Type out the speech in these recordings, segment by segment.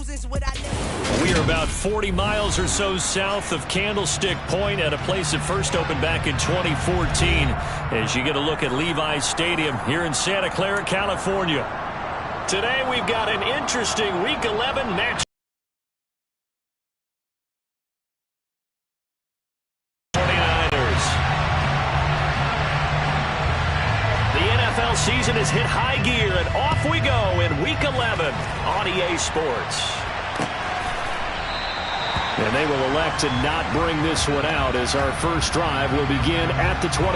We are about 40 miles or so south of Candlestick Point at a place that first opened back in 2014 as you get a look at Levi's Stadium here in Santa Clara, California. Today we've got an interesting Week 11 match. Season has hit high gear, and off we go in Week 11 on EA Sports. And they will elect to not bring this one out as our first drive will begin at the 25.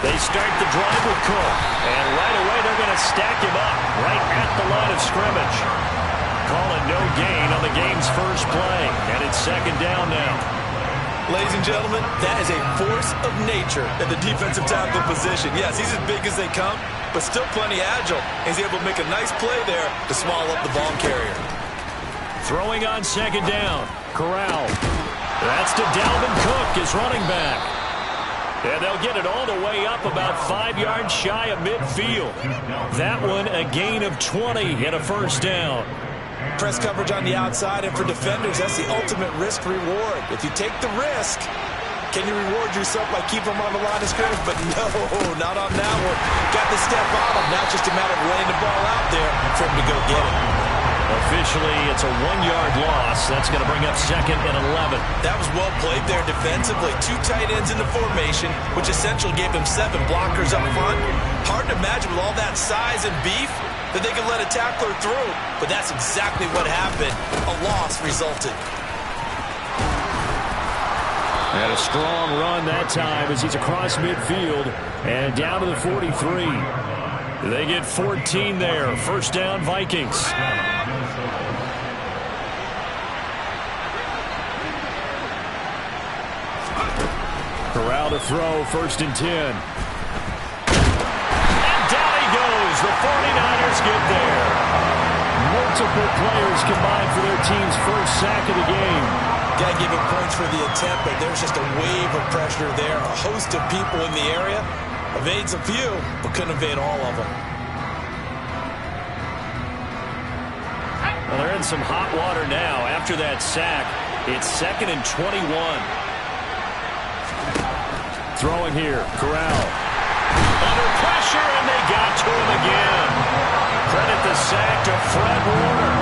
They start the drive with Cook, and right away they're going to stack him up right at the line of scrimmage. Call it no gain on the game's first play, and it's second down now. Ladies and gentlemen, that is a force of nature at the defensive tackle position. Yes, he's as big as they come, but still plenty agile. He's able to make a nice play there to swallow up the ball carrier. Throwing on second down, Corral. That's to Dalvin Cook, his running back. And they'll get it all the way up about 5 yards shy of midfield. That one a gain of 20 and a first down. Press coverage on the outside, and for defenders, that's the ultimate risk-reward. If you take the risk, can you reward yourself by keeping them on the line of scrimmage? But no, not on that one. Got the step on him. Now just a matter of laying the ball out there for him to go get it. Officially, it's a 1-yard loss. That's going to bring up second and 11. That was well played there defensively. 2 tight ends in the formation, which essentially gave them 7 blockers up front. Hard to imagine with all that size and beef that they could let a tackler through. But that's exactly what happened. A loss resulted. And a strong run that time as he's across midfield and down to the 43. They get 14 there. First down, Vikings. Corral to throw, first and 10. And down he goes. The 49ers get there. Multiple players combined for their team's first sack of the game. Got to give him points for the attempt, but there's just a wave of pressure there. A host of people in the area. Evades a few, but couldn't evade all of them. Well, they're in some hot water now. After that sack, it's second and 21. Throwing here, Corral. Under pressure, and they got to him again. Credit the sack to Fred Warner.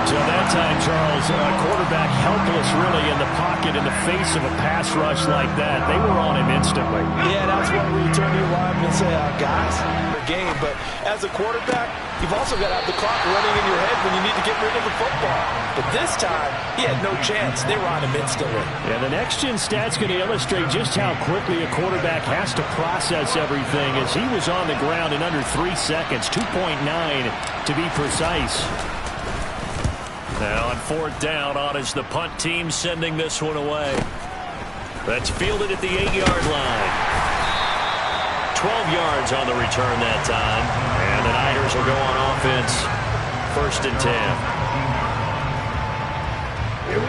So that time, Charles, quarterback helpless really in the pocket in the face of a pass rush like that. They were on him instantly. Yeah, that's when we turn to your lineman and say, guys, the game. But as a quarterback, you've also got to have the clock running in your head when you need to get rid of the football. But this time, he had no chance. They were on him instantly. Yeah, the next-gen stat's going to illustrate just how quickly a quarterback has to process everything as he was on the ground in under 3 seconds, 2.9 to be precise. Now on fourth down, on is the punt team sending this one away. That's fielded at the 8-yard line. 12 yards on the return that time. And the Niners will go on offense. First and 10.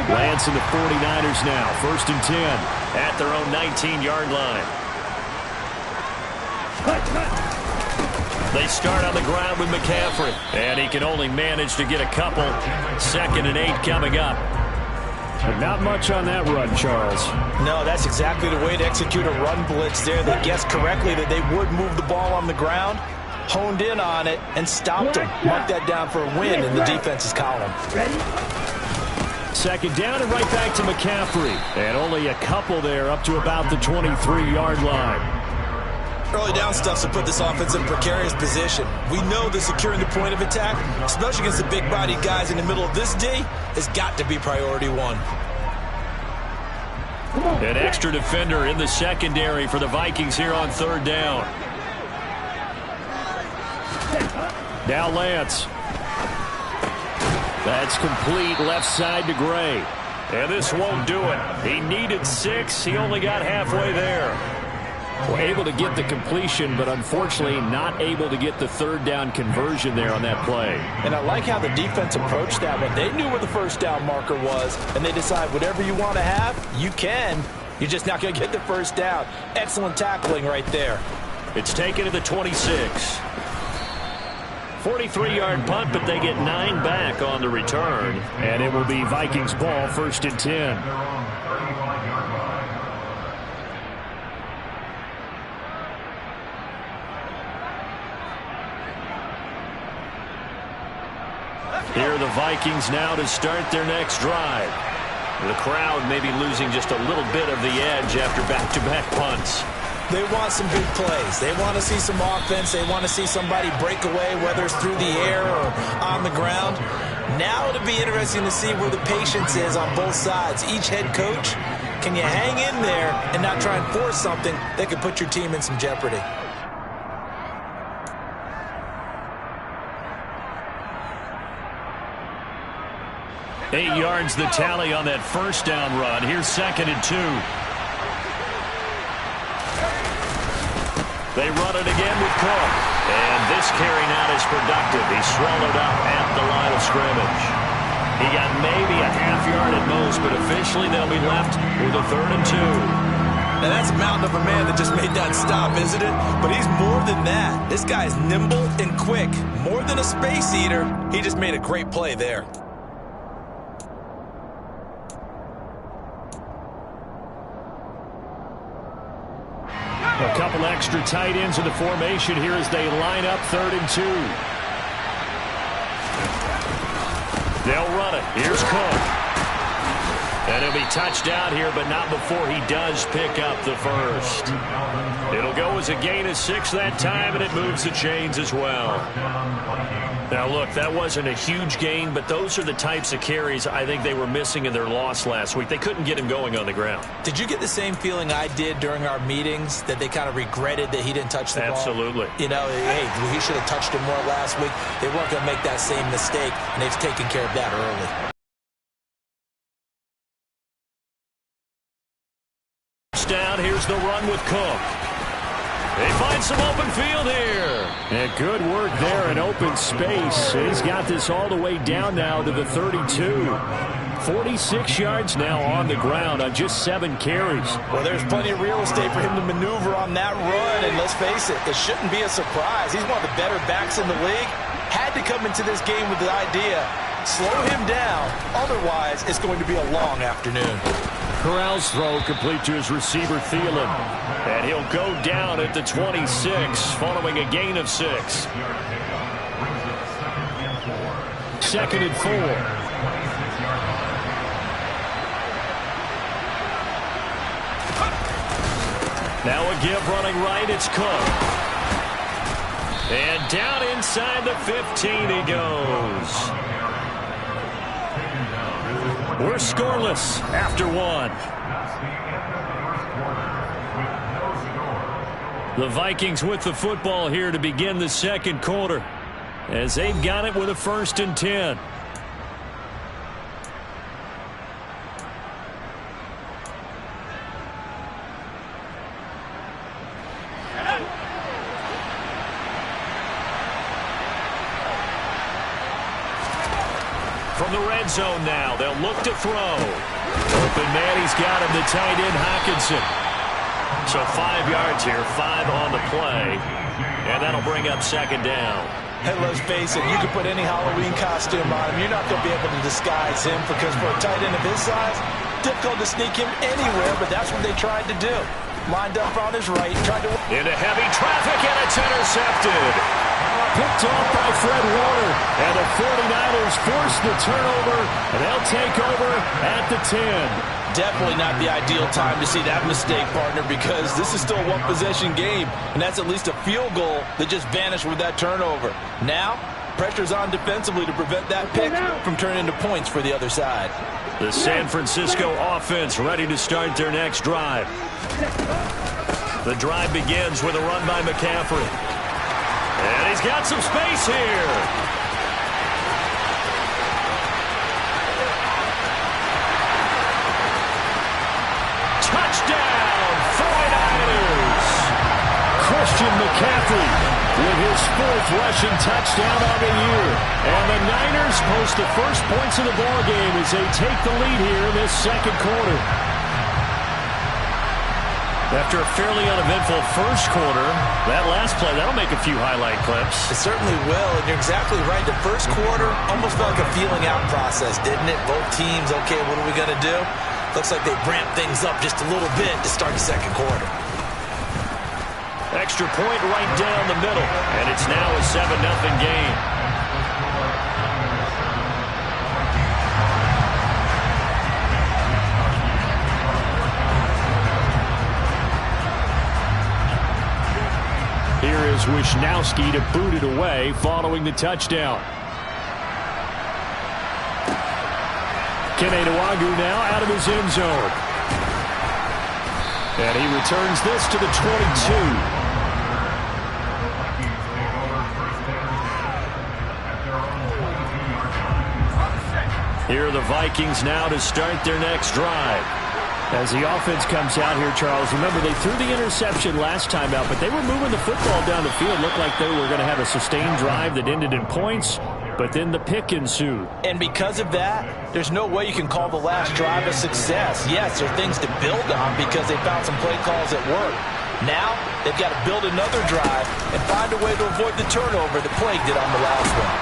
Lance and the 49ers now. First and 10 at their own 19-yard line. They start on the ground with McCaffrey, and he can only manage to get a couple. Second and 8 coming up. But not much on that run, Charles. No, that's exactly the way to execute a run blitz there. They guessed correctly that they would move the ball on the ground, honed in on it, and stopped them. Marked that down for a win in the defense's column. Second down and right back to McCaffrey. And only a couple there up to about the 23-yard line. Early down stuff to put this offense in a precarious position. We know that securing the point of attack, especially against the big-bodied guys in the middle of this D, has got to be priority one. An extra defender in the secondary for the Vikings here on third down. Now Lance. That's complete left side to Gray. And this won't do it. He needed 6. He only got halfway there. Well, able to get the completion, but unfortunately not able to get the third down conversion there on that play. And I like how the defense approached that one. They knew where the first down marker was, and they decide whatever you want to have, you can. You're just not going to get the first down. Excellent tackling right there. It's taken to the 26. 43-yard punt, but they get 9 back on the return. And it will be Vikings ball, 1st and 10. Here are the Vikings now to start their next drive. The crowd may be losing just a little bit of the edge after back-to-back punts. They want some big plays. They want to see some offense. They want to see somebody break away, whether it's through the air or on the ground. Now it'll be interesting to see where the patience is on both sides. Each head coach, can you hang in there and not try and force something that could put your team in some jeopardy? Eight yards the tally on that first down run. Here's 2nd and 2. They run it again with Cook. And this carry not as productive. He's swallowed up at the line of scrimmage. He got maybe a half yard at most, but officially they'll be left with a 3rd and 2. Now that's a mountain of a man that just made that stop, isn't it? But he's more than that. This guy's nimble and quick. More than a space eater. He just made a great play there. A couple extra tight ends in the formation here as they line up 3rd and 2. They'll run it. Here's Cook. And he'll be touched out here, but not before he does pick up the first. It'll go as a gain of 6 that time, and it moves the chains as well. Now, look, that wasn't a huge gain, but those are the types of carries I think they were missing in their loss last week. They couldn't get him going on the ground. Did you get the same feeling I did during our meetings, that they kind of regretted that he didn't touch the ball? Absolutely. You know, hey, he should have touched it more last week. They weren't going to make that same mistake, and they've taken care of that early. Down, here's the run with Cook. They find some open field here. And good work there in open space. He's got this all the way down now to the 32. 46 yards now on the ground on just 7 carries. Well, there's plenty of real estate for him to maneuver on that run, and let's face it, it shouldn't be a surprise. He's one of the better backs in the league. Had to come into this game with the idea, slow him down, otherwise it's going to be a long afternoon. Corral's throw complete to his receiver, Thielen. And he'll go down at the 26, following a gain of 6. 2nd and 4. Now a give running right, it's Cook. And down inside the 15 he goes. We're scoreless after 1. The Vikings with the football here to begin the 2nd quarter, as they've got it with a 1st and 10. From the red zone now, they'll look to throw. Open man, he's got him, the tight end, Hockenson. So 5 yards here, 5 on the play. And that'll bring up 2nd down. Hey, let's face it, you can put any Halloween costume on him. You're not going to be able to disguise him, because for a tight end of his size, difficult to sneak him anywhere, but that's what they tried to do. Lined up on his right, tried to... Into heavy traffic, and it's intercepted. Picked off by Fred Warner, and the 49ers force the turnover, and they'll take over at the 10. Definitely not the ideal time to see that mistake, partner, because this is still a one-possession game, and that's at least a field goal that just vanished with that turnover. Now, pressure's on defensively to prevent that pick from turning into points for the other side. The San Francisco offense ready to start their next drive. The drive begins with a run by McCaffrey. And he's got some space here. Touchdown, 49ers. Christian McCaffrey with his 4th rushing touchdown on the year. And the Niners post the first points of the ballgame as they take the lead here in this second quarter. After a fairly uneventful first quarter, that last play, that'll make a few highlight clips. It certainly will, and you're exactly right. The first quarter almost felt like a feeling out process, didn't it? Both teams, okay, what are we going to do? Looks like they ramped things up just a little bit to start the second quarter. Extra point right down the middle, and it's now a 7-0 game. Here is Wisnowski to boot it away following the touchdown. Kene Nwangwu now out of his end zone. And he returns this to the 22. Here are the Vikings now to start their next drive. As the offense comes out here, Charles, remember they threw the interception last time out, but they were moving the football down the field. Looked like they were going to have a sustained drive that ended in points, but then the pick ensued. And because of that, there's no way you can call the last drive a success. Yes, there are things to build on because they found some play calls that work. Now, they've got to build another drive and find a way to avoid the turnover that plagued it on the last one.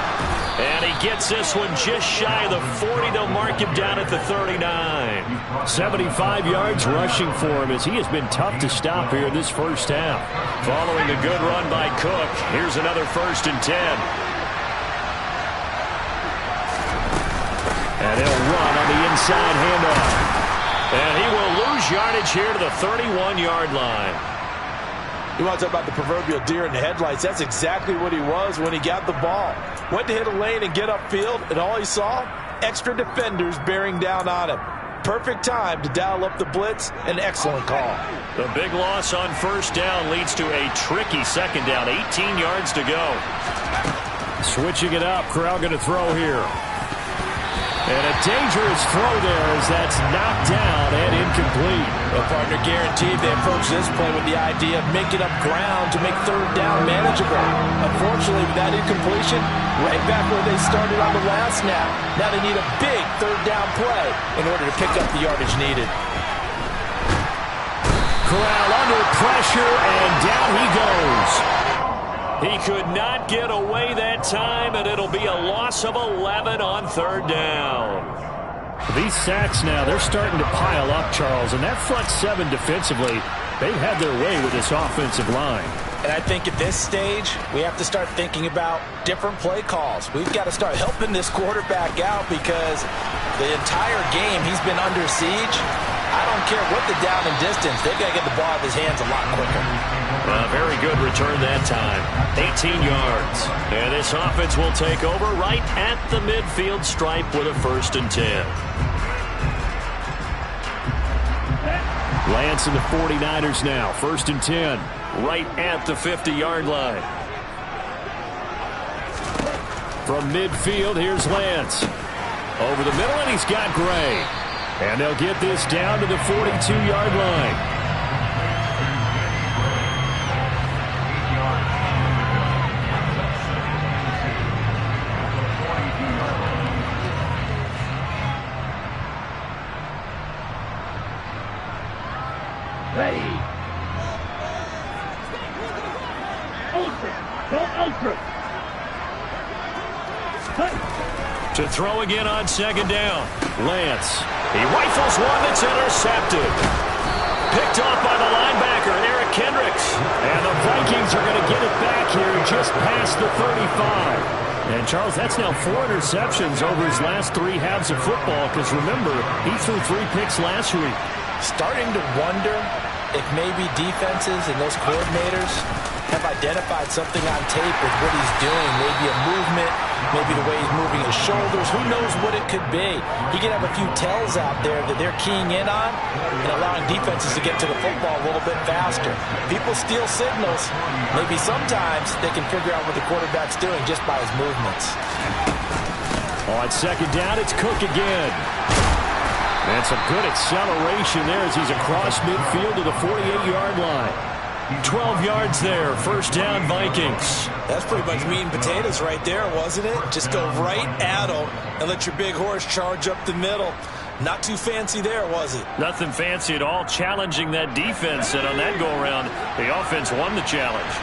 And he gets this one just shy of the 40. They'll mark him down at the 39. 75 yards rushing for him as he has been tough to stop here in this first half. Following a good run by Cook, here's another 1st and 10. And he'll run on the inside handoff. And he will lose yardage here to the 31-yard line. You want to talk about the proverbial deer in the headlights. That's exactly what he was when he got the ball. Went to hit a lane and get upfield, and all he saw, extra defenders bearing down on him. Perfect time to dial up the blitz. An excellent call. The big loss on 1st down leads to a tricky 2nd down. 18 yards to go. Switching it up. Corral going to throw here. And a dangerous throw there as that's knocked down and incomplete. Well, partner, guaranteed they approach this play with the idea of making up ground to make 3rd down manageable. Unfortunately, with that incompletion, right back where they started on the last snap. Now they need a big 3rd down play in order to pick up the yardage needed. Corral under pressure, and down he goes. He could not get away that time, and it'll be a loss of 11 on 3rd down. These sacks now, they're starting to pile up, Charles, and that front 7 defensively, they've had their way with this offensive line. And I think at this stage, we have to start thinking about different play calls. We've got to start helping this quarterback out because the entire game he's been under siege. I don't care what the down and distance. They've got to get the ball out of his hands a lot quicker. Very good return that time. 18 yards. And this offense will take over right at the midfield stripe with a 1st and 10. Lance and the 49ers now. 1st and 10. Right at the 50-yard line. From midfield, here's Lance. Over the middle, and he's got Gray. And they'll get this down to the 42-yard line. To throw again on 2nd down. Lance. He rifles one that's intercepted. Picked off by the linebacker, Eric Kendricks. And the Vikings are going to get it back here just past the 35. And, Charles, that's now 4 interceptions over his last 3 halves of football because, remember, he threw 3 picks last week. Starting to wonder if maybe defenses and those coordinators have identified something on tape with what he's doing. Maybe a movement, maybe the way he's moving his shoulders. Who knows what it could be? He could have a few tells out there that they're keying in on and allowing defenses to get to the football a little bit faster. People steal signals. Maybe sometimes they can figure out what the quarterback's doing just by his movements. On 2nd down, it's Cook again. And some good acceleration there as he's across midfield to the 48-yard line. 12 yards there. First down, Vikings. That's pretty much meat and potatoes right there, wasn't it? Just go right at them and let your big horse charge up the middle. Not too fancy there, was it? Nothing fancy at all, challenging that defense. And on that go-around, the offense won the challenge.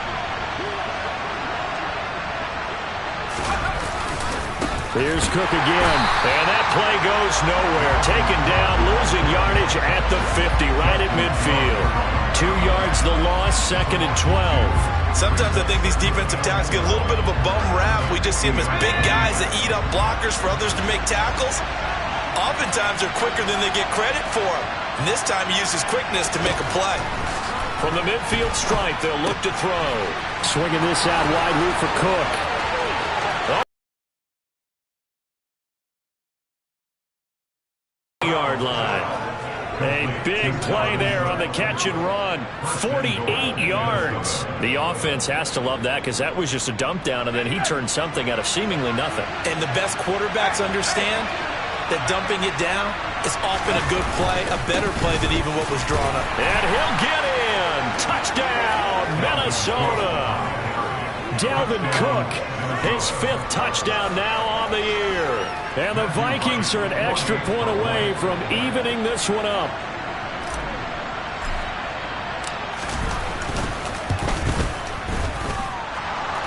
Here's Cook again. And that play goes nowhere. Taken down, losing yardage at the 50, right at midfield. 2 yards the loss, 2nd and 12. Sometimes I think these defensive tackles get a little bit of a bum rap. We just see them as big guys that eat up blockers for others to make tackles. Oftentimes they're quicker than they get credit for. And this time he uses quickness to make a play. From the midfield stripe, they'll look to throw. Swinging this out wide loop for Cook. Yard line. A big play there on the catch and run. 48 yards. The offense has to love that because that was just a dump down, and then he turned something out of seemingly nothing. And the best quarterbacks understand that dumping it down is often a good play, a better play than even what was drawn up. And he'll get in. Touchdown, Minnesota. Dalvin Cook, his 5th touchdown now on the year. And the Vikings are an extra point away from evening this one up.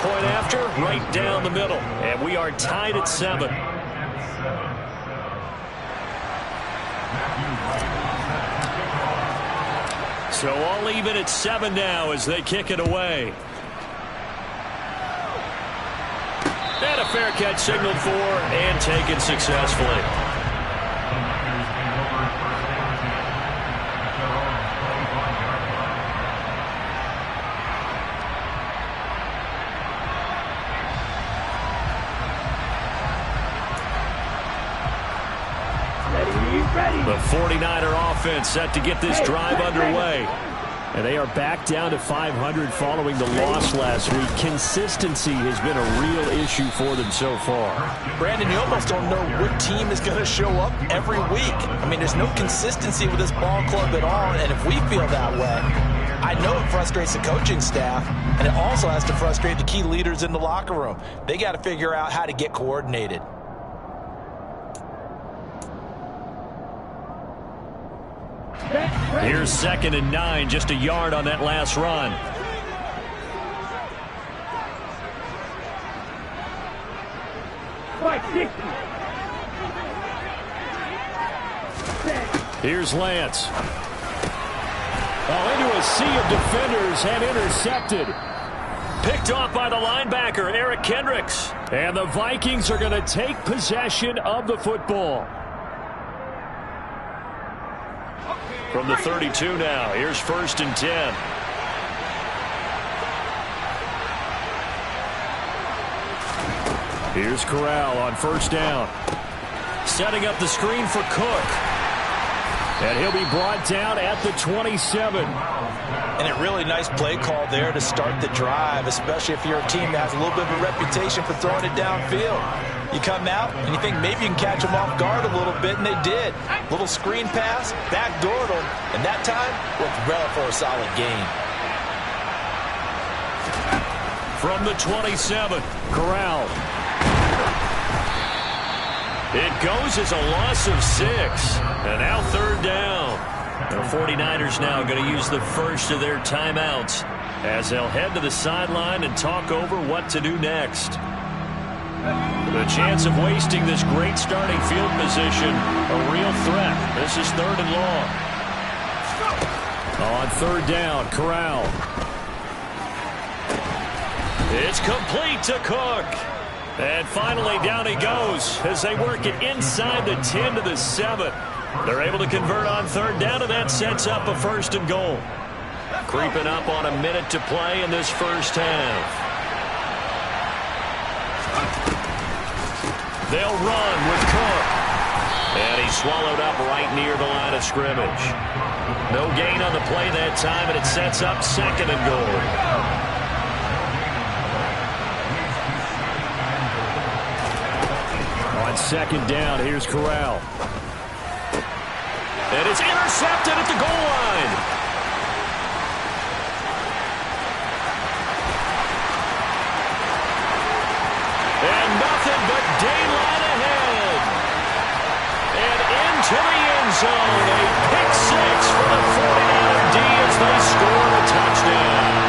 Point after, right down the middle. And we are tied at 7. So all even at 7 now as they kick it away. And a fair catch signaled for and taken successfully. The 49er offense set to get this drive underway. And they are back down to 500 following the loss last week. Consistency has been a real issue for them so far. Brandon, you almost don't know what team is going to show up every week. I mean, there's no consistency with this ball club at all, and if we feel that way, I know it frustrates the coaching staff, and it also has to frustrate the key leaders in the locker room. They got to figure out how to get coordinated. Here's 2nd and 9, just a yard on that last run. Here's Lance. Into a sea of defenders and intercepted. Picked off by the linebacker, Eric Kendricks. And the Vikings are going to take possession of the football. From the 32 now, here's 1st and 10. Here's Corral on 1st down. Setting up the screen for Cook. And he'll be brought down at the 27. And a really nice play call there to start the drive, especially if you're a team that has a little bit of a reputation for throwing it downfield. You come out and you think maybe you can catch them off guard a little bit, and they did. Little screen pass, backdoored them, and that time looked well for a solid gain. From the 27, Corral. It goes as a loss of 6. And now 3rd down. The 49ers now going to use the first of their timeouts as they'll head to the sideline and talk over what to do next. The chance of wasting this great starting field position, a real threat. This is 3rd and long. On 3rd down, Corral. It's complete to Cook. And finally down he goes as they work it inside the 10 to the 7. They're able to convert on 3rd down, and that sets up a 1st and goal. Creeping up on a minute to play in this first half. They'll run with Cook. And he's swallowed up right near the line of scrimmage. No gain on the play that time, and it sets up 2nd and goal. On 2nd down, here's Corral. And it's intercepted at the goal line. zone. A pick six for the 49er D as they score a touchdown.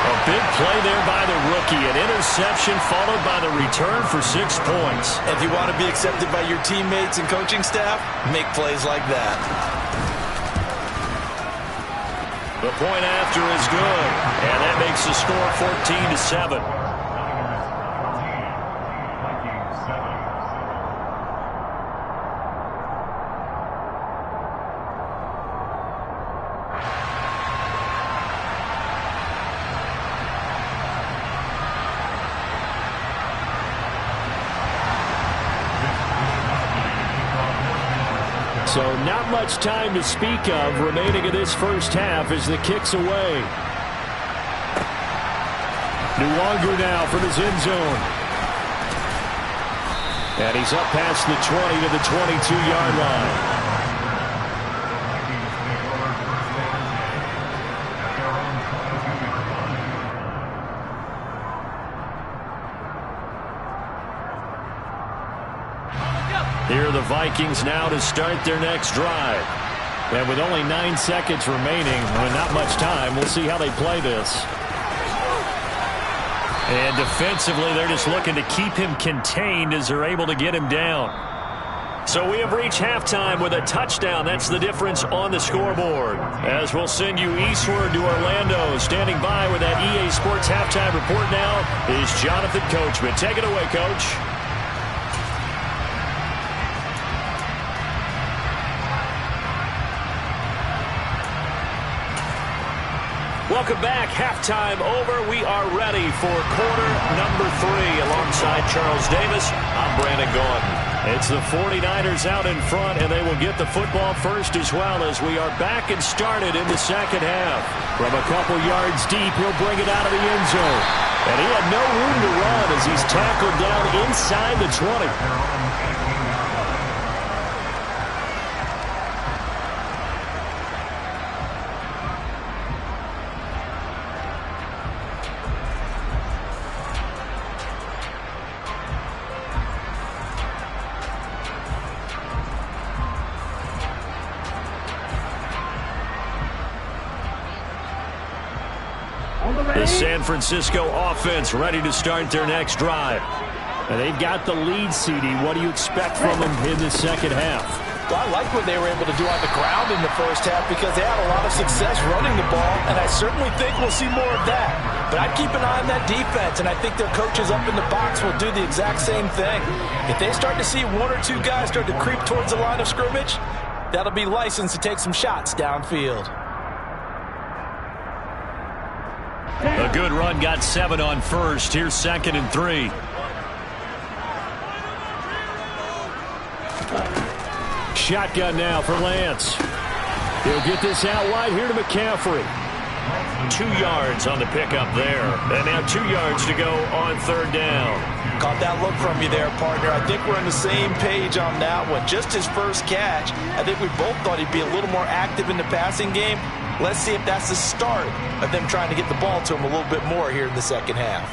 A big play there by the rookie. An interception followed by the return for 6 points. If you want to be accepted by your teammates and coaching staff, make plays like that. The point after is good, and that makes the score 14-7. So not much time to speak of remaining in this first half as the kick's away. Nwangu now for his end zone. And he's up past the 20 to the 22-yard line. Here are the Vikings now to start their next drive. And with only 9 seconds remaining, and not much time, we'll see how they play this. And defensively, they're just looking to keep him contained as they're able to get him down. So we have reached halftime with a touchdown. That's the difference on the scoreboard. As we'll send you eastward to Orlando. Standing by with that EA Sports halftime report now is Jonathan Coachman. Take it away, Coach. Welcome back. Halftime over. We are ready for quarter number 3. Alongside Charles Davis, I'm Brandon Gaudin. It's the 49ers out in front, and they will get the football first as well as we are back and started in the second half. From a couple yards deep, he'll bring it out of the end zone. And he had no room to run as he's tackled down inside the 20. The San Francisco offense ready to start their next drive. And they've got the lead, CD. What do you expect from them in the second half? Well, I like what they were able to do on the ground in the first half because they had a lot of success running the ball, and I certainly think we'll see more of that. But I'd keep an eye on that defense, and I think their coaches up in the box will do the exact same thing. If they start to see 1 or 2 guys start to creep towards the line of scrimmage, that'll be licensed to take some shots downfield. A good run got 7 on first. Here's 2nd and 3. Shotgun now for Lance. He'll get this out wide here to McCaffrey. 2 yards on the pickup there. And now 2 yards to go on 3rd down. Caught that look from you there, partner. I think we're on the same page on that one. Just his first catch. I think we both thought he'd be a little more active in the passing game. Let's see if that's the start of them trying to get the ball to him a little bit more here in the second half.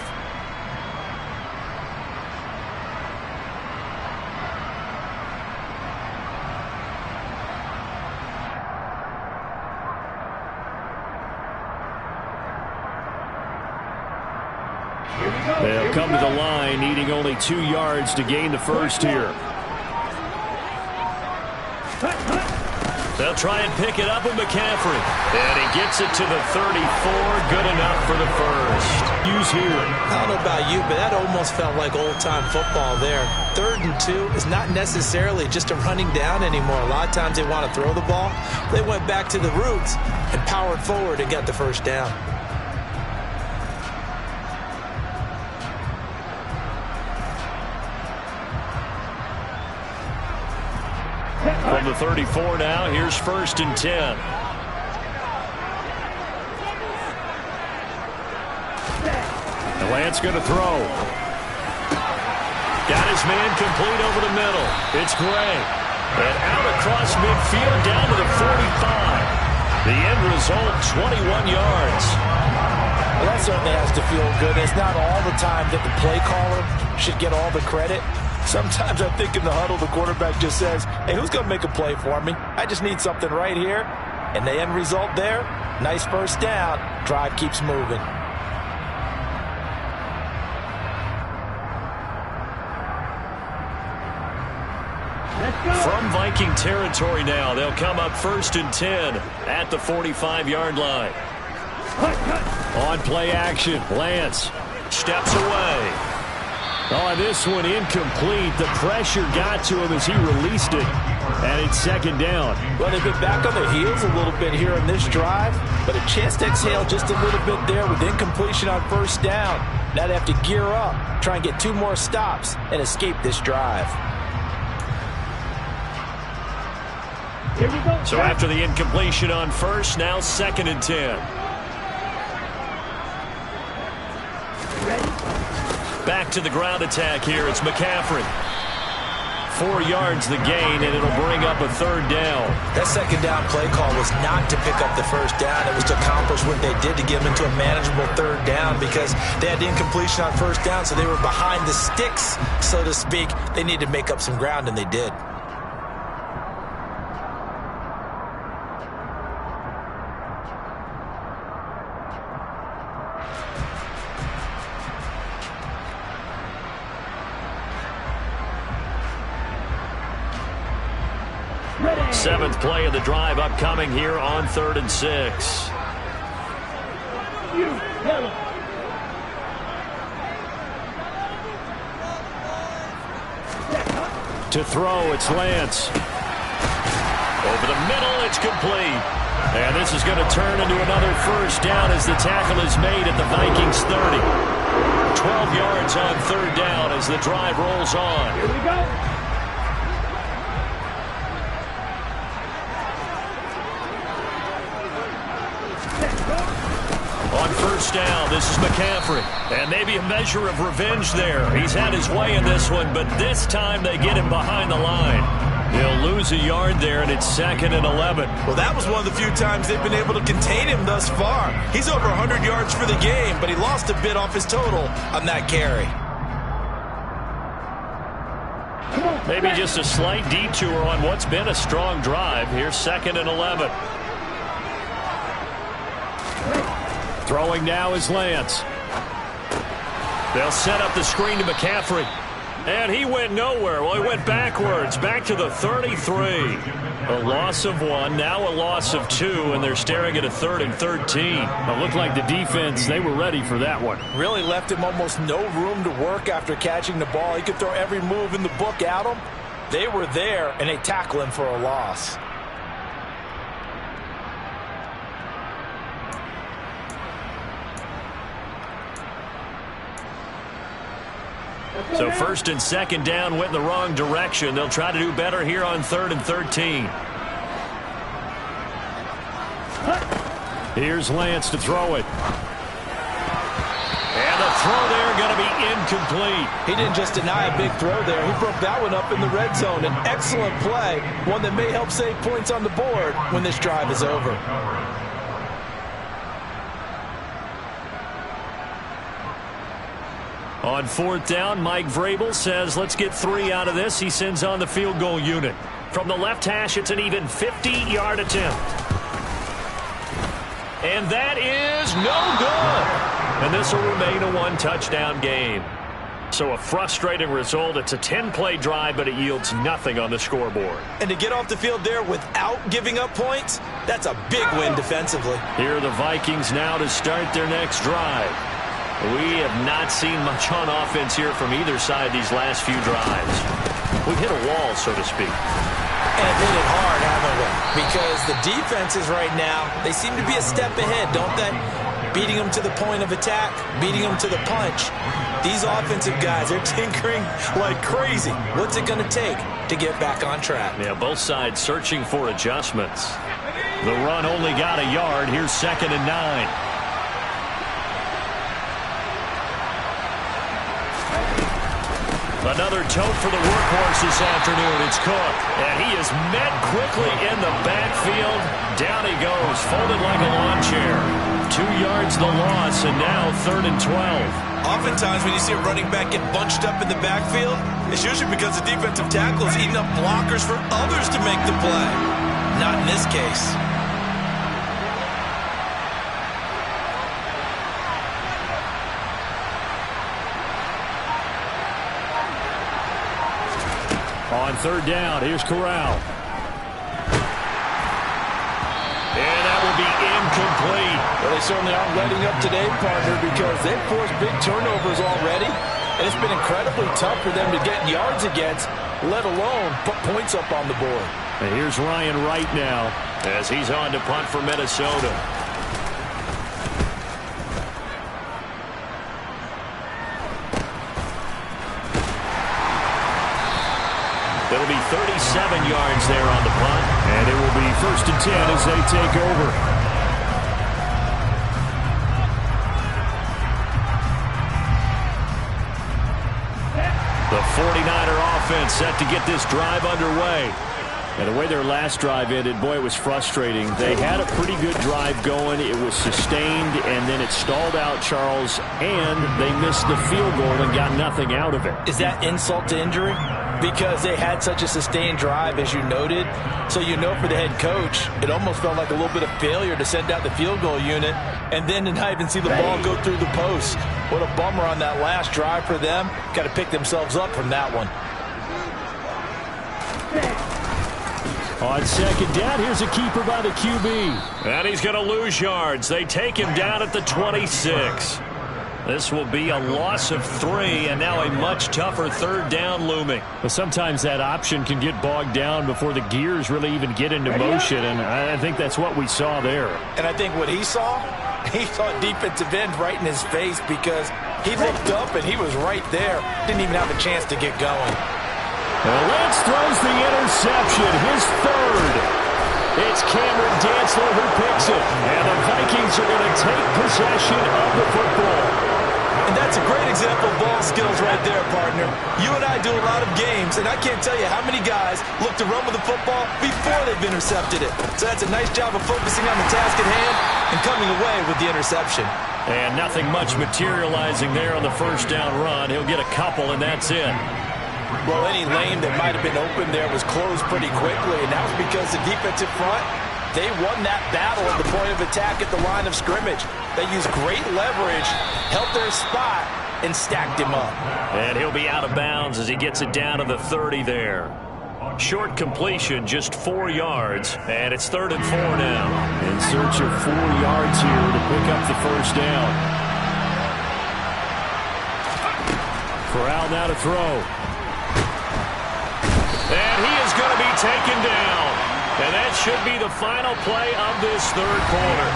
They'll come to the line, needing only 2 yards to gain the first here. They'll try and pick it up with McCaffrey. And he gets it to the 34. Good enough for the first. Hughes here. I don't know about you, but that almost felt like old-time football there. 3rd and 2 is not necessarily just a running down anymore. A lot of times they want to throw the ball. They went back to the roots and powered forward and got the first down. From the 34 now, here's 1st and 10. And Lance going to throw. Got his man complete over the middle. It's Gray. And out across midfield down to the 45. The end result, 21 yards. Well, that certainly has to feel good. It's not all the time that the play caller should get all the credit. Sometimes I think in the huddle, the quarterback just says, hey, who's going to make a play for me? I just need something right here. And the end result there, nice first down. Drive keeps moving. From Viking territory now, they'll come up 1st and 10 at the 45-yard line. On play action, Lance steps away. Oh, this one incomplete. The pressure got to him as he released it, and it's 2nd down. Well, they've been back on their heels a little bit here in this drive, but a chance to exhale just a little bit there with incompletion on 1st down. Now they have to gear up, try and get 2 more stops, and escape this drive. Here we go. So after the incompletion on 1st, now 2nd and 10. Back to the ground attack here. It's McCaffrey. 4 yards the gain, and it'll bring up a 3rd down. That 2nd down play call was not to pick up the 1st down. It was to accomplish what they did to get them into a manageable 3rd down because they had the incompletion on 1st down, so they were behind the sticks, so to speak. They needed to make up some ground, and they did. Seventh play of the drive upcoming here on 3rd and 6. To throw, it's Lance. Over the middle, it's complete. And this is going to turn into another 1st down as the tackle is made at the Vikings 30. 12 yards on 3rd down as the drive rolls on. Here we go. On 1st down, this is McCaffrey. And maybe a measure of revenge there. He's had his way in this one, but this time they get him behind the line. He'll lose a yard there, and it's 2nd and 11. Well, that was one of the few times they've been able to contain him thus far. He's over 100 yards for the game, but he lost a bit off his total on that carry. Maybe just a slight detour on what's been a strong drive. Here's 2nd and 11. Throwing now is Lance. They'll set up the screen to McCaffrey. And he went nowhere. Well, he went backwards, back to the 33. A loss of 1, now a loss of 2, and they're staring at a 3rd and 13. It looked like the defense, they were ready for that one. Really left him almost no room to work after catching the ball. He could throw every move in the book at him. They were there, and they tackle him for a loss. So 1st and 2nd down went in the wrong direction. They'll try to do better here on 3rd and 13. Here's Lance to throw it. And the throw there going to be incomplete. He didn't just deny a big throw there. He broke that one up in the red zone. An excellent play, one that may help save points on the board when this drive is over. On 4th down, Mike Vrabel says, let's get 3 out of this. He sends on the field goal unit. From the left hash, it's an even 50-yard attempt. And that is no good. And this will remain a 1-touchdown game. So a frustrating result. It's a 10-play drive, but it yields nothing on the scoreboard. And to get off the field there without giving up points, that's a big win defensively. Here are the Vikings now to start their next drive. We have not seen much on offense here from either side these last few drives. We've hit a wall, so to speak. And hit it hard, haven't we? Because the defenses right now, they seem to be a step ahead, don't they? Beating them to the point of attack, beating them to the punch. These offensive guys, they're tinkering like crazy. What's it going to take to get back on track? Yeah, both sides searching for adjustments. The run only got a yard. Here's 2nd and 9. Another tote for the workhorse this afternoon. It's Cook. And he is met quickly in the backfield. Down he goes, folded like a lawn chair. 2 yards the loss, and now 3rd and 12. Oftentimes when you see a running back get bunched up in the backfield, it's usually because the defensive tackle is eating up blockers for others to make the play. Not in this case. On third down, here's Corral. And that will be incomplete. Well, they certainly aren't letting up today, partner, because they've forced big turnovers already, and it's been incredibly tough for them to get yards against, let alone put points up on the board. And here's Ryan Wright now as he's on to punt for Minnesota. It'll be 37 yards there on the punt. And it will be 1st and 10 as they take over. The 49er offense set to get this drive underway. And the way their last drive ended, boy, it was frustrating. They had a pretty good drive going. It was sustained, and then it stalled out, Charles, and they missed the field goal and got nothing out of it. Is that insult to injury? Because they had such a sustained drive, as you noted. So you know for the head coach, it almost felt like a little bit of failure to send out the field goal unit and then to not even see the ball go through the post. What a bummer on that last drive for them. Got to pick themselves up from that one. On second down, here's a keeper by the QB. And he's going to lose yards. They take him down at the 26. This will be a loss of 3, and now a much tougher third down looming. But sometimes that option can get bogged down before the gears really even get into motion, and I think that's what we saw there. And I think what he saw defensive end right in his face because he looked up and he was right there. Didn't even have a chance to get going. Well, Lance throws the interception, his third. It's Cameron Dantzler who picks it, and the Vikings are going to take possession of the football. And that's a great example of ball skills right there, partner. You and I do a lot of games, and I can't tell you how many guys look to run with the football before they've intercepted it. So that's a nice job of focusing on the task at hand and coming away with the interception. And nothing much materializing there on the first down run. He'll get a couple, and that's it. Well, any lane that might have been open there was closed pretty quickly, and that was because the defensive front, they won that battle at the point of attack at the line of scrimmage. They used great leverage, held their spot, and stacked him up. And he'll be out of bounds as he gets it down to the 30 there. Short completion, just 4 yards, and it's 3rd and 4 now. In search of 4 yards here to pick up the first down. Corral now to throw. And he is going to be taken down. And that should be the final play of this third quarter.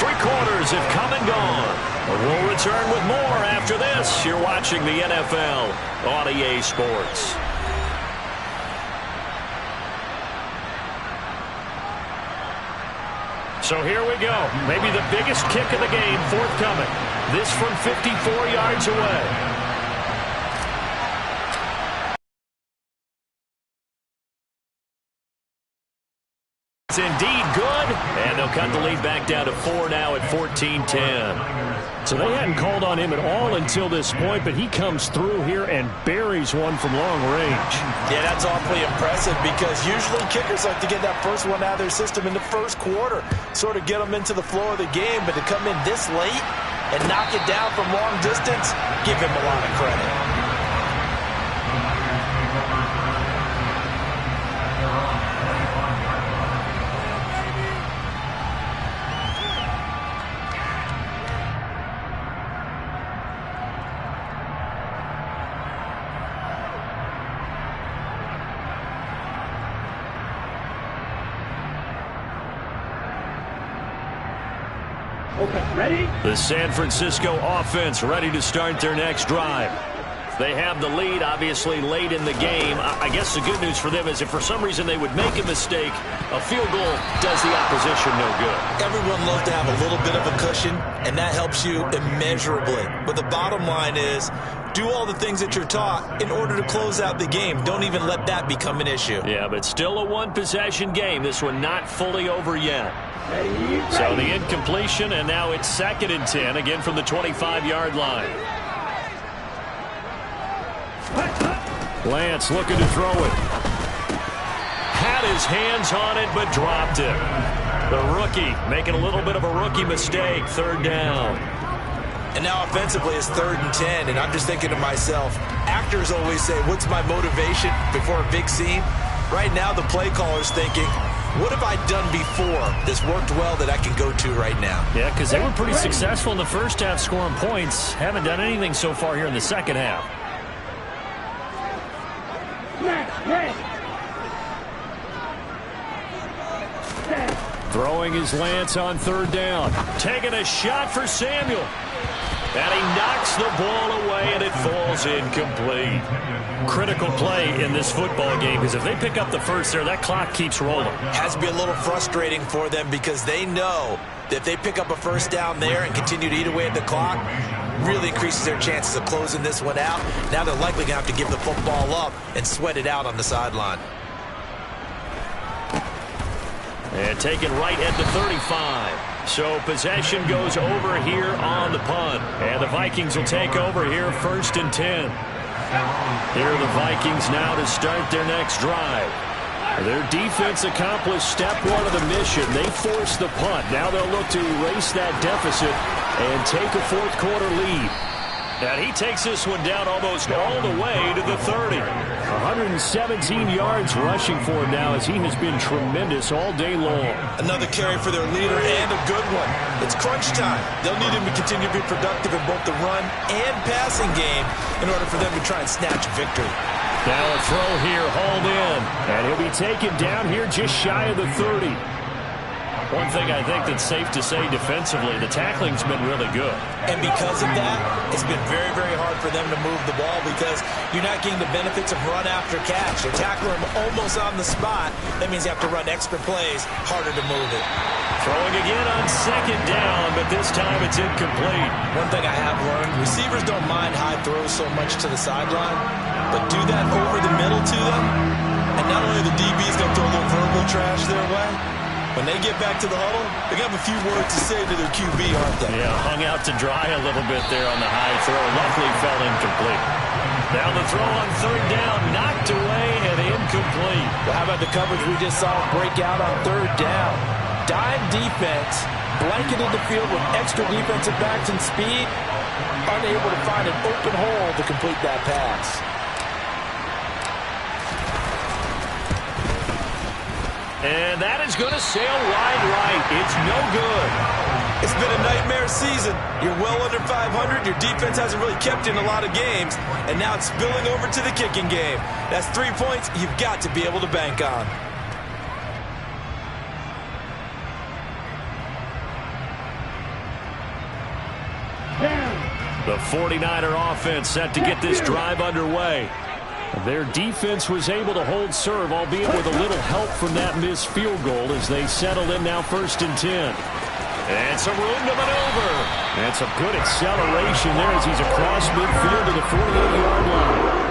3 quarters have come and gone. We'll return with more after this. You're watching the NFL on EA Sports. So here we go. Maybe the biggest kick of the game forthcoming. This from 54 yards away. It's indeed good, and they'll cut the lead back down to 4 now at 14-10. So they hadn't called on him at all until this point, but he comes through here and buries one from long range. Yeah, that's awfully impressive because usually kickers like to get that first one out of their system in the first quarter, sort of get them into the flow of the game, but to come in this late and knock it down from long distance, give him a lot of credit. Ready? The San Francisco offense ready to start their next drive. They have the lead, obviously, late in the game. I guess the good news for them is if for some reason they would make a mistake, a field goal does the opposition no good. Everyone loves to have a little bit of a cushion, and that helps you immeasurably. But the bottom line is, do all the things that you're taught in order to close out the game. Don't even let that become an issue. Yeah, but still a one-possession game. This one not fully over yet. So the incompletion, and now it's 2nd and 10, again from the 25-yard line. Lance looking to throw it. Had his hands on it, but dropped it. The rookie making a little bit of a rookie mistake, 3rd down. And now offensively it's 3rd and 10, and I'm just thinking to myself, actors always say, what's my motivation before a big scene? Right now the play caller's thinking, what have I done before that's worked well that I can go to right now? Yeah, because they were pretty successful in the first half scoring points. Haven't done anything so far here in the second half. Throwing his Lance on 3rd down. Taking a shot for Samuel. And he knocks the ball away, and it falls incomplete. Critical play in this football game, because if they pick up the first there, that clock keeps rolling. Has to be a little frustrating for them because they know that if they pick up a 1st down there and continue to eat away at the clock, really increases their chances of closing this one out. Now they're likely going to have to give the football up and sweat it out on the sideline. And taken right at the 35. So possession goes over here on the punt. And the Vikings will take over here 1st and 10. Here are the Vikings now to start their next drive. Their defense accomplished step 1 of the mission. They forced the punt. Now they'll look to erase that deficit and take a 4th quarter lead. And he takes this one down almost all the way to the 30. 117 yards rushing for him now as he has been tremendous all day long. Another carry for their leader and a good one. It's crunch time. They'll need him to continue to be productive in both the run and passing game in order for them to try and snatch victory. Now a throw here, hauled in. And he'll be taken down here just shy of the 30. One thing I think that's safe to say defensively, the tackling's been really good. And because of that, it's been very, very hard for them to move the ball because you're not getting the benefits of run after catch. They're tackling them almost on the spot. That means you have to run extra plays, harder to move it. Throwing again on 2nd down, but this time it's incomplete. One thing I have learned, receivers don't mind high throws so much to the sideline, but do that over the middle to them, and not only the DB's going to throw a little verbal trash their way, when they get back to the huddle, they got a few words to say to their QB, aren't they? Yeah, hung out to dry a little bit there on the high throw. Luckily fell incomplete. Now the throw on 3rd down, knocked away and incomplete. Well, how about the coverage we just saw break out on 3rd down? Dime defense, blanketed the field with extra defensive backs and speed, unable to find an open hole to complete that pass. And that is going to sail wide right. It's no good. It's been a nightmare season. You're well under 500. Your defense hasn't really kept in a lot of games. And now it's spilling over to the kicking game. That's 3 points you've got to be able to bank on. The 49er offense set to get this drive underway. Their defense was able to hold serve, albeit with a little help from that missed field goal as they settle in now 1st and 10. And some room to maneuver. And some good acceleration there as he's across midfield to the 48-yard line.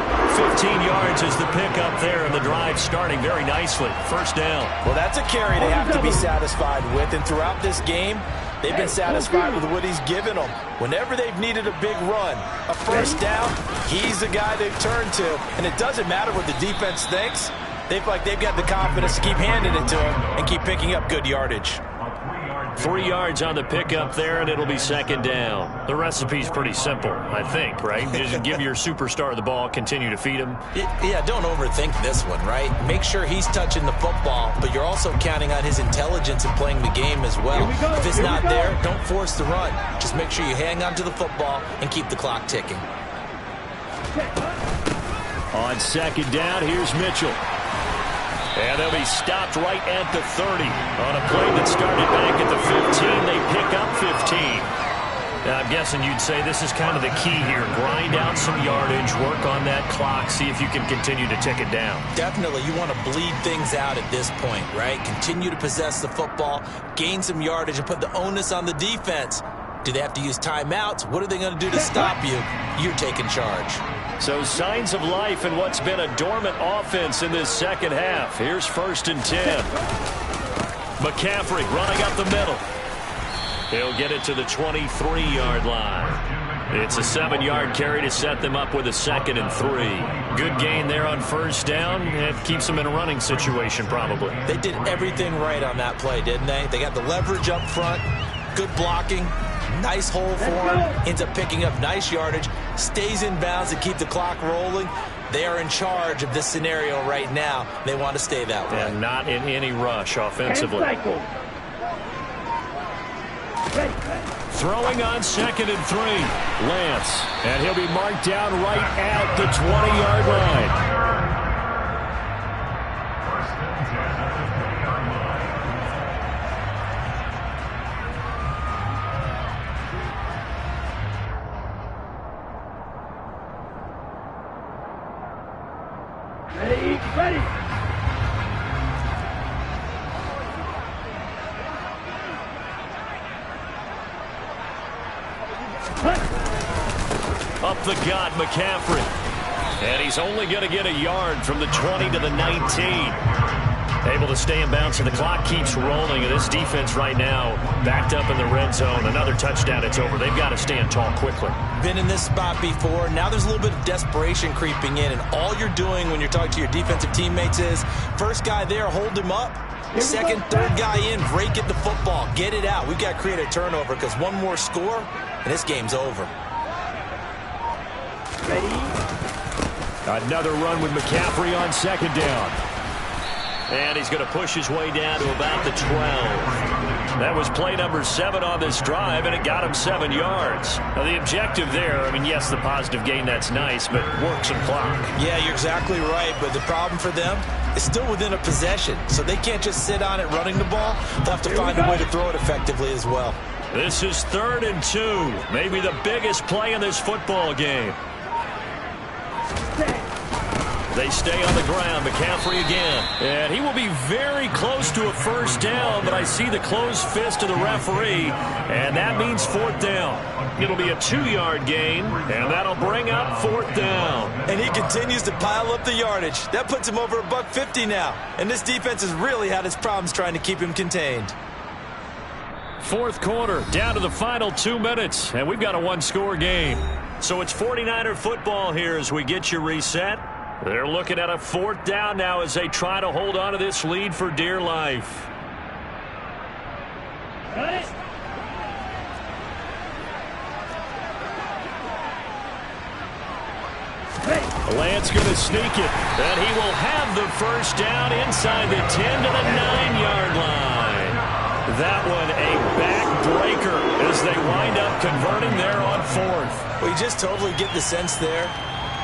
15 yards is the pickup there, and the drive starting very nicely. 1st down. Well, that's a carry they have to be satisfied with, and throughout this game, they've been satisfied with what he's given them. Whenever they've needed a big run, a 1st down, he's the guy they've turned to. And it doesn't matter what the defense thinks. They feel like they've got the confidence to keep handing it to him and keep picking up good yardage. 3 yards on the pickup there, and it'll be 2nd down. The recipe's pretty simple, I think, right? Just give your superstar the ball, continue to feed him. Yeah, don't overthink this one, right? Make sure he's touching the football, but you're also counting on his intelligence in playing the game as well. If it's not there, don't force the run. Just make sure you hang on to the football and keep the clock ticking. On 2nd down, here's Mitchell. And they'll be stopped right at the 30. On a play that started back at the 15, they pick up 15. Now, I'm guessing you'd say this is kind of the key here. Grind out some yardage, work on that clock, see if you can continue to tick it down. Definitely, you want to bleed things out at this point, right? Continue to possess the football, gain some yardage, and put the onus on the defense. Do they have to use timeouts? What are they going to do to stop you? You're taking charge. So signs of life in what's been a dormant offense in this second half. Here's 1st and 10. McCaffrey running up the middle. He'll get it to the 23-yard line. It's a 7-yard carry to set them up with a 2nd and 3. Good gain there on first down. It keeps them in a running situation probably. They did everything right on that play, didn't they? They got the leverage up front, good blocking, nice hole for him, ends up picking up nice yardage, stays in bounds to keep the clock rolling. They are in charge of this scenario right now. They want to stay that way. And not in any rush offensively. Throwing on 2nd and 3. Lance. And he'll be marked down right at the 20-yard line. Ready. Up the gut, McCaffrey. And he's only going to get a yard from the 20 to the 19. Able to stay in bounds, and the clock keeps rolling. And this defense right now backed up in the red zone. Another touchdown, it's over. They've got to stand tall quickly. Been in this spot before. Now there's a little bit of desperation creeping in. And all you're doing when you're talking to your defensive teammates is, first guy there, hold him up. Second, third guy in, break it the football. Get it out. We've got to create a turnover because one more score, and this game's over. Another run with McCaffrey on 2nd down. And he's going to push his way down to about the 12. That was play number 7 on this drive, and it got him 7 yards. Now, the objective there, I mean, yes, the positive gain, that's nice, but work some clock. Yeah, you're exactly right, but the problem for them is still within a possession, so they can't just sit on it running the ball. They'll have to find a way to throw it effectively as well. This is 3rd and 2, maybe the biggest play in this football game. They stay on the ground. McCaffrey again. And he will be very close to a first down, but I see the closed fist of the referee, and that means 4th down. It'll be a 2-yard gain, and that'll bring up 4th down. And he continues to pile up the yardage. That puts him over $150 now. And this defense has really had its problems trying to keep him contained. 4th quarter, down to the final 2 minutes, and we've got a 1-score game. So it's 49er football here as we get you reset. They're looking at a 4th down now as they try to hold on to this lead for dear life. Lance going to sneak it, and he will have the first down inside the 10 to the 9-yard line. That one a backbreaker as they wind up converting there on 4th. Well, you just totally get the sense there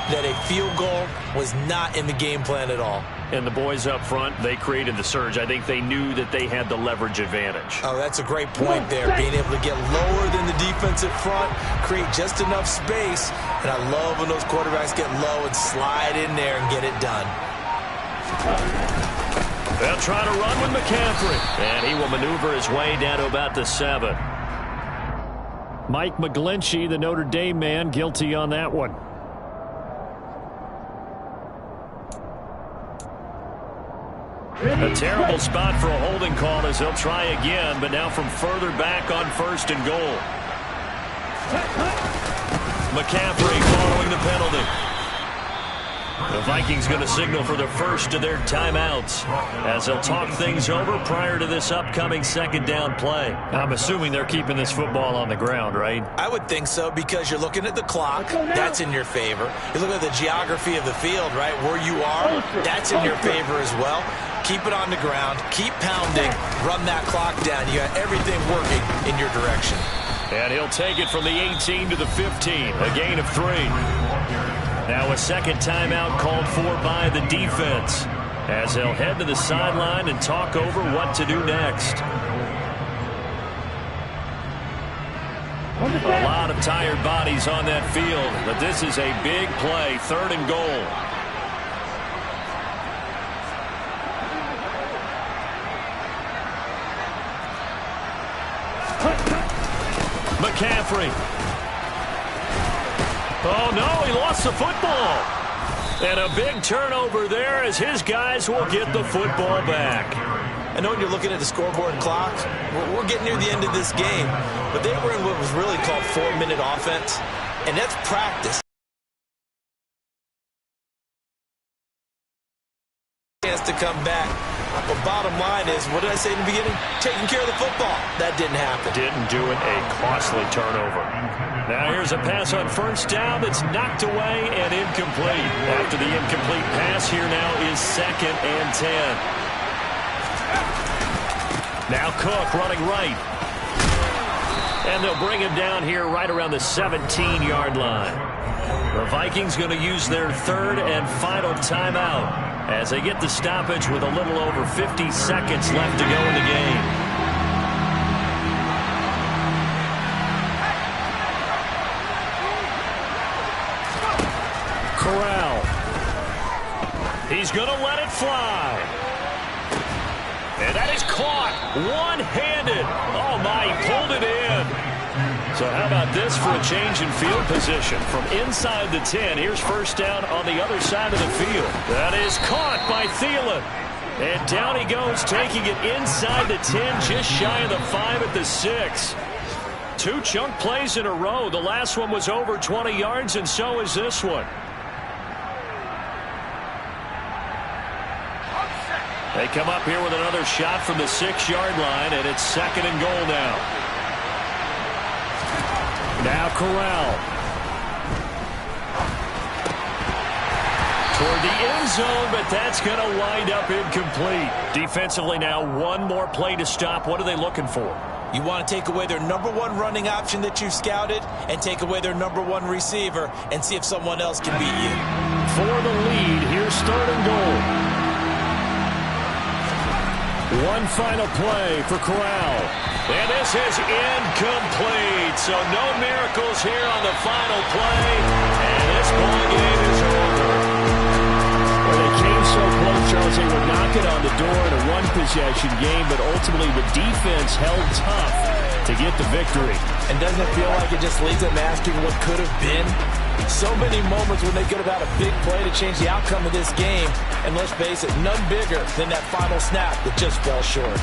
that a field goal was not in the game plan at all. And the boys up front, they created the surge. I think they knew that they had the leverage advantage. Oh, that's a great point there. Being able to get lower than the defensive front, create just enough space. And I love when those quarterbacks get low and slide in there and get it done. They'll try to run with McCaffrey. And he will maneuver his way down to about the 7. Mike McGlinchey, the Notre Dame man, guilty on that one. A terrible spot for a holding call as they'll try again, but now from further back on 1st and goal. McCaffrey following the penalty. The Vikings going to signal for the first of their timeouts as they'll talk things over prior to this upcoming 2nd down play. I'm assuming they're keeping this football on the ground, right? I would think so because you're looking at the clock. That's in your favor. You look at the geography of the field, right? Where you are, that's in your favor as well. Keep it on the ground. Keep pounding. Run that clock down. You got everything working in your direction. And he'll take it from the 18 to the 15. A gain of 3. Now a second timeout called for by the defense as they'll head to the sideline and talk over what to do next. A lot of tired bodies on that field, but this is a big play, 3rd and goal. McCaffrey. Oh, no, he lost the football. And a big turnover there as his guys will get the football back. I know when you're looking at the scoreboard clock, we're getting near the end of this game, but they were in what was really called 4-minute offense, and that's practice. Chance to come back. But bottom line is, what did I say in the beginning? Taking care of the football. That didn't happen. Didn't do it. A costly turnover. Now here's a pass on first down that's knocked away and incomplete. After the incomplete pass, here now is 2nd and 10. Now Cook running right. And they'll bring him down here right around the 17-yard line. The Vikings going to use their 3rd and final timeout as they get the stoppage with a little over 50 seconds left to go in the game. Corral. He's going to let it fly. And that is caught one-handed. Oh, my, he pulled it in. So how about this for a change in field position? From inside the 10, here's first down on the other side of the field. That is caught by Thielen. And down he goes, taking it inside the 10, just shy of the 5 at the 6. 2 chunk plays in a row. The last one was over 20 yards, and so is this one. They come up here with another shot from the 6-yard line, and it's 2nd and goal now. Now Corral. Toward the end zone, but that's going to wind up incomplete. Defensively now, one more play to stop. What are they looking for? You want to take away their #1 running option that you've scouted and take away their #1 receiver and see if someone else can beat you. For the lead, here's 3rd and goal. One final play for Corral. And this is incomplete. So no miracles here on the final play. And this ball game is over. Well, they came so close, Charles. They were knocking on the door in a one-possession game, but ultimately the defense held tough to get the victory. And doesn't it feel like it just leaves them asking what could have been? So many moments when they could have had a big play to change the outcome of this game. And let's face it, none bigger than that final snap that just fell short.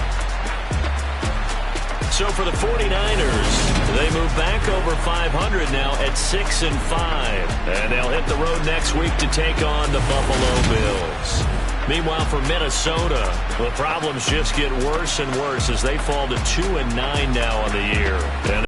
So for the 49ers, they move back over 500 now at 6-5. And they'll hit the road next week to take on the Buffalo Bills. Meanwhile, for Minnesota, the problems just get worse and worse as they fall to 2-9 now on the year. And